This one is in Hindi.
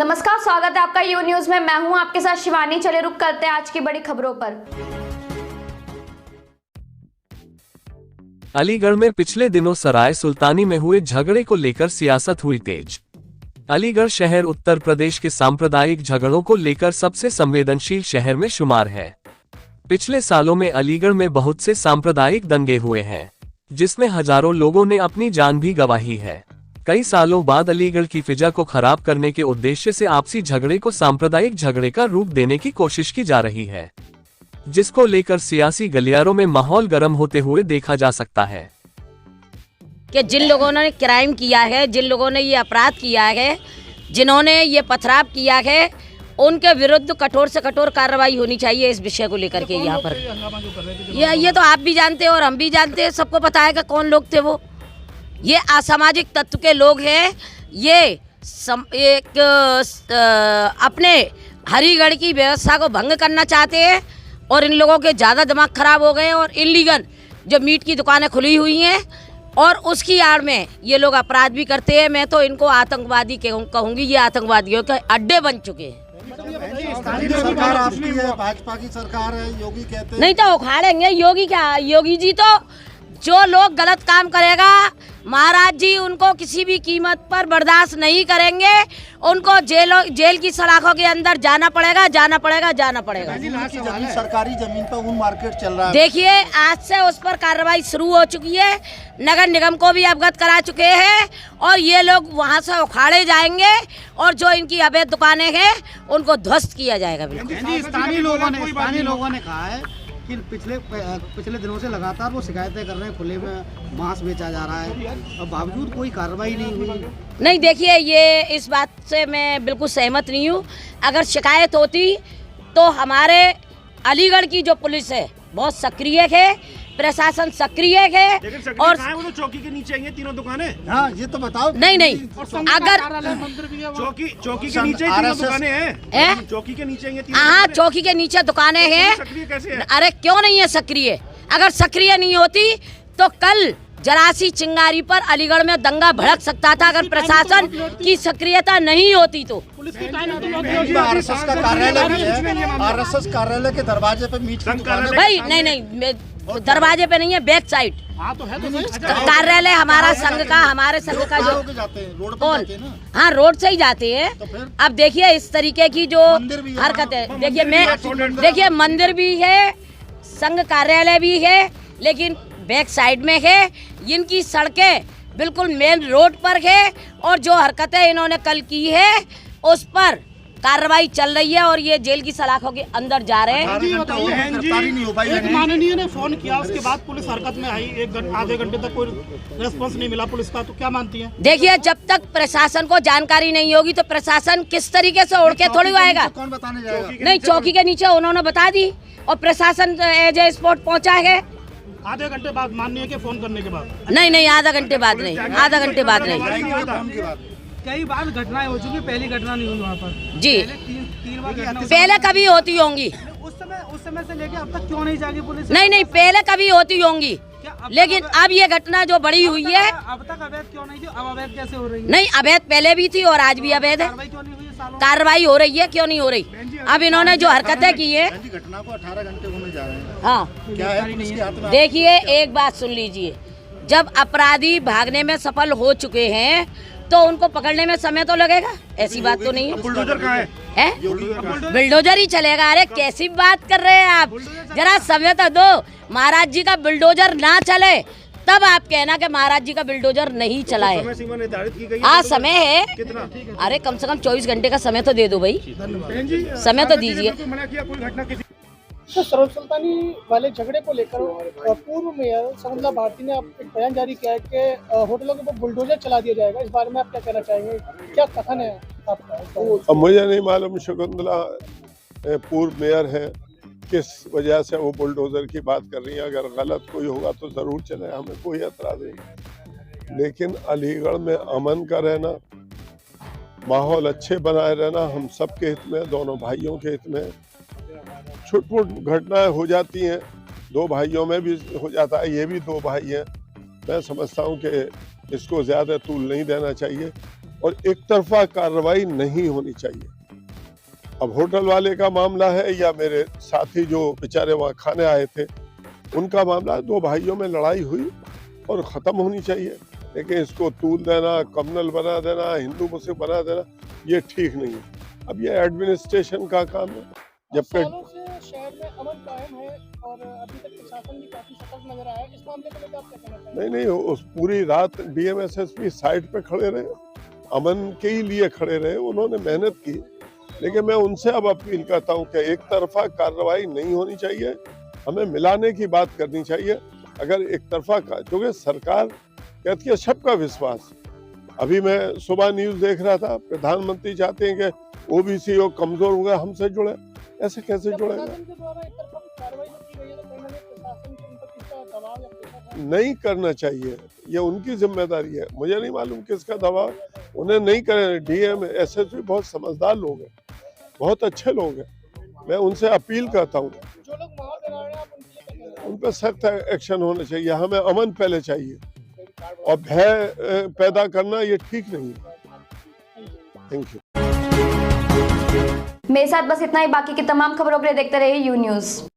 नमस्कार, स्वागत है आपका यू न्यूज में। मैं हूं आपके साथ शिवानी। चले रुक करते हैं आज की बड़ी खबरों पर। अलीगढ़ में पिछले दिनों सराय सुल्तानी में हुए झगड़े को लेकर सियासत हुई तेज। अलीगढ़ शहर उत्तर प्रदेश के सांप्रदायिक झगड़ों को लेकर सबसे संवेदनशील शहर में शुमार है। पिछले सालों में अलीगढ़ में बहुत से सांप्रदायिक दंगे हुए हैं, जिसमें हजारों लोगों ने अपनी जान भी गंवाई है। कई सालों बाद अलीगढ़ की फिजा को खराब करने के उद्देश्य से आपसी झगड़े को सांप्रदायिक झगड़े का रूप देने की कोशिश की जा रही है, जिसको लेकर सियासी गलियारों में माहौल गर्म होते हुए देखा जा सकता है कि जिन लोगों ने क्राइम किया है, जिन लोगों ने ये अपराध किया है, जिन्होंने ये पथराव किया है, उनके विरुद्ध कठोर से कठोर कार्रवाई होनी चाहिए। इस विषय को लेकर के यहाँ पर ये तो आप भी जानते हैं और हम भी जानते हैं, सबको पता है कि कौन लोग थे वो। ये असामाजिक तत्व के लोग हैं। ये अपने हरिगढ़ की व्यवस्था को भंग करना चाहते हैं और इन लोगों के ज़्यादा दिमाग खराब हो गए हैं और इल्लीगल जो मीट की दुकानें खुली हुई हैं और उसकी आड़ में ये लोग अपराध भी करते हैं। मैं तो इनको आतंकवादी कहूँगी। ये आतंकवादियों के अड्डे बन चुके हैं। सरकार आपकी है, भाजपा की सरकार है, योगी कहते हैं। नहीं तो उखाड़ेंगे। योगी क्या, योगी जी तो जो लोग गलत काम करेगा महाराज जी उनको किसी भी कीमत पर बर्दाश्त नहीं करेंगे। उनको जेल की सलाखों के अंदर जाना पड़ेगा। सरकारी जमीन पर ऊन मार्केट चल रहा है। देखिए, आज से उस पर कार्रवाई शुरू हो चुकी है। नगर निगम को भी अवगत करा चुके हैं और ये लोग वहां से उखाड़े जाएंगे और जो इनकी अवैध दुकानें हैं उनको ध्वस्त किया जाएगा। स्थानीय लोगों ने कहा है कि पिछले दिनों से लगातार वो शिकायतें कर रहे हैं, खुले में मांस बेचा जा रहा है और बावजूद कोई कार्रवाई नहीं हुई। नहीं, देखिए, ये इस बात से मैं बिल्कुल सहमत नहीं हूँ। अगर शिकायत होती तो हमारे अलीगढ़ की जो पुलिस है बहुत सक्रिय है, प्रशासन सक्रिय है। और वो तो चौकी के नीचे हैं तीनों दुकानें। हाँ, ये तो बताओ। नहीं, अगर चौकी के नीचे तीनों दुकानें हैं। चौकी के नीचे हाँ, चौकी के नीचे दुकानें हैं। सक्रिय कैसे है? अरे क्यों नहीं है सक्रिय? अगर सक्रिय नहीं होती तो कल जरासी चिंगारी पर अलीगढ़ में दंगा भड़क सकता था। अगर प्रशासन की सक्रियता नहीं होती तो आरएसएस का कार्यालय भी है। आरएसएस कार्यालय के दरवाजे पे मीट की दुकान है। भाई नहीं, दरवाजे पे नहीं है, बैक साइड कार्यालय हमारे संघ का जो कौन, हाँ, रोड से ही जाते हैं। अब देखिए, इस तरीके की जो हरकत है, देखिए मंदिर भी है, संघ कार्यालय भी है, लेकिन बैक साइड में है। इनकी सड़कें बिल्कुल मेन रोड पर है और जो हरकतें इन्होंने कल की है उस पर कार्रवाई चल रही है और ये जेल की सलाखों के अंदर जा रहे हैं। एक माननीय ने फोन किया, उसके बाद पुलिस हरकत में आई। आधे घंटे तक कोई रेस्पॉन्स नहीं मिला पुलिस का, तो क्या मानती हैं? देखिए, जब तक प्रशासन को जानकारी नहीं होगी तो प्रशासन किस तरीके से उड़ के थोड़ी आएगा। कौन बताने जाएगा? नहीं, चौकी के नीचे उन्होंने बता दी और प्रशासन एज ए स्पॉट पहुंचा है। आधे घंटे बाद माननीय के फोन करने के बाद? नहीं, आधा घंटे बाद नहीं। कई बार घटनाएं हो चुकी, पहली घटना नहीं हुई वहाँ पर जी। तीन बार घटना पहले कभी होती होंगी। उस समय से लेके अब तक क्यों नहीं जागी पुलिस? नहीं, पहले कभी होती होंगी, लेकिन अब ये घटना जो बड़ी हुई है। अब तक अवैध क्यों नहीं थी? अब अवैध कैसे हो रही है? नहीं, अवैध पहले भी थी और आज भी अवैध है। कार्रवाई हो रही है, क्यों नहीं हो रही? अब इन्होंने जो हरकतें की है, घटना को 18 घंटे होने जा रहे हैं। हाँ, क्या है पुलिस के हाथ में? देखिए, एक बात सुन लीजिए, जब अपराधी भागने में सफल हो चुके हैं तो उनको पकड़ने में समय तो लगेगा। ऐसी बात तो नहीं है। बुलडोजर कहाँ है? बुलडोजर ही चलेगा? अरे कैसी बात कर रहे हैं आप, जरा समय तो दो। महाराज जी का बुलडोजर ना चले तब आप कहना कि महाराज जी का बुलडोजर नहीं चला है। समय सीमा निर्धारित की गई है? हाँ, समय है। कितना? अरे कम से कम 24 घंटे का समय तो दे दो भाई, समय तो दीजिए। तो सराय सुल्तानी वाले झगड़े को लेकर पूर्व मेयर शकुंतला भारती ने एक बयान जारी किया है कि होटलों के ऊपर बुलडोजर चला दिया जाएगा। इस बारे में आप क्या कहना चाहेंगे? क्या कथन है आपका? अब मुझे नहीं मालूम शकुंतला पूर्व मेयर है, किस वजह से वो बुलडोजर की बात कर रही है। अगर गलत कोई होगा तो जरूर चले, हमें कोई एतराज नहीं। लेकिन अलीगढ़ में अमन का रहना, माहौल अच्छे बनाए रहना हम सबके हित में, दोनों भाइयों के हित में। छुटपुट घटनाएं हो जाती हैं, दो भाइयों में भी हो जाता है, ये भी दो भाई हैं। मैं समझता हूं कि इसको ज़्यादा तूल नहीं देना चाहिए। और एक तरफा कार्रवाई नहीं होनी चाहिए। अब होटल वाले का मामला है या मेरे साथी जो बेचारे वहाँ खाने आए थे उनका मामला है, दो भाइयों में लड़ाई हुई और ख़त्म होनी चाहिए। लेकिन इसको तूल देना, कम्युनल बना देना, हिंदू मुस्लिम बना देना, ये ठीक नहीं है। अब ये एडमिनिस्ट्रेशन का काम है। जब सालों से शहर में अमन कायम है और अभी तक प्रशासन भी काफी सतर्क नजर आया है। इस मामले को लेकर आप क्या कहना चाहेंगे? नहीं, उस पूरी रात डीएम एसएसपी साइड पे खड़े रहे, अमन के ही लिए खड़े रहे, उन्होंने मेहनत की। लेकिन मैं उनसे अब अपील करता हूँ कि एक तरफा कार्रवाई नहीं होनी चाहिए, हमें मिलाने की बात करनी चाहिए। अगर एक तरफा क्योंकि सरकार कहती है सबका विश्वास। अभी मैं सुबह न्यूज देख रहा था, प्रधानमंत्री चाहते हैं कि ओबीसी और कमजोर हो गए हमसे जुड़े, ऐसे कैसे जुड़ेगा? नहीं करना चाहिए, ये उनकी जिम्मेदारी है। मुझे नहीं मालूम किसका दबाव, उन्हें नहीं करे। डीएम एसएसपी बहुत समझदार लोग हैं, बहुत अच्छे लोग हैं। मैं उनसे अपील करता हूँ जो लोग माहौल बना रहे हैं आप उनके लिए क्या कहना उन पर सख्त एक्शन होना चाहिए। हमें अमन पहले चाहिए और भय पैदा करना ये ठीक नहीं है। Thank you. मेरे साथ बस इतना ही। बाकी की तमाम खबरों के लिए देखते रहिए यू न्यूज़।